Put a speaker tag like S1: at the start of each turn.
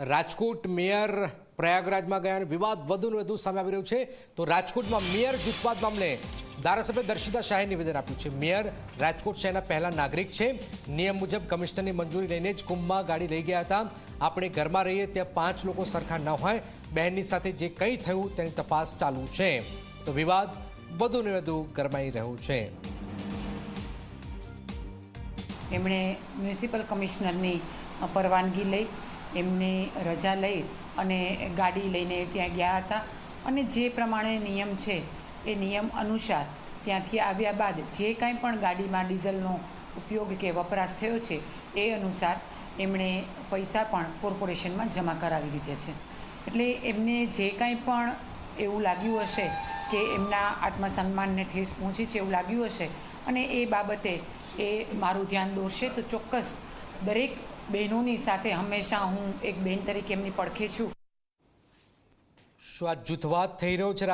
S1: Rajkot mayor પ્રયાગરાજમાં ગયા અને વિવાદ વધુને વધુ સામે આવી રહ્યો છે। તો રાજકોટમાં મેયર જૂથવાદ મામલે ધારાસભ્ય દર્શિતા શાહે નિવેદન આપ્યું છે। મેયર રાજકોટ શહેરના પહેલા નાગરિક છે। નિયમ મુજબ કમિશનરની મંજૂરી લઈને જ કુંભમાં ગાડી લઈ ગયા હતા। આપણે ઘરમાં રહીએ ત્યાં 5 લોકો સરખા ન હોય। બહેનની સાથે જે કંઈ થયું તેની તપાસ ચાલુ છે। તો વિવાદ વધુને વધુ ગરમાઈ રહ્યો છે।
S2: એમણે મ્યુનિસિપલ કમિશનરની પરવાનગી લઈ એમની રજા લઈ અને ગાડી લઈને ત્યાં ગયા હતા અને જે પ્રમાણે નિયમ છે એ નિયમ અનુસાર ત્યાંથી આવ્યા બાદ જે કાંઈ પણ ગાડીમાં ડીઝલનો ઉપયોગ કે વપરાશ થયો છે એ અનુસાર એમણે પૈસા પણ કોર્પોરેશનમાં જમા કરાવી દીધા છે। એટલે એમને જે કાંઈ પણ એવું લાગ્યું હશે કે એમના આત્મસન્માનને ઠેસ પહોંચી છે એવું લાગ્યું હશે અને એ બાબતે એ મારું ધ્યાન દોરશે તો ચોક્કસ દરેક બહેનોની સાથે હંમેશા હું એક બહેન તરીકે એમની પડખે છું।
S1: શું આ જૂથવાદ થઈ રહ્યો છે?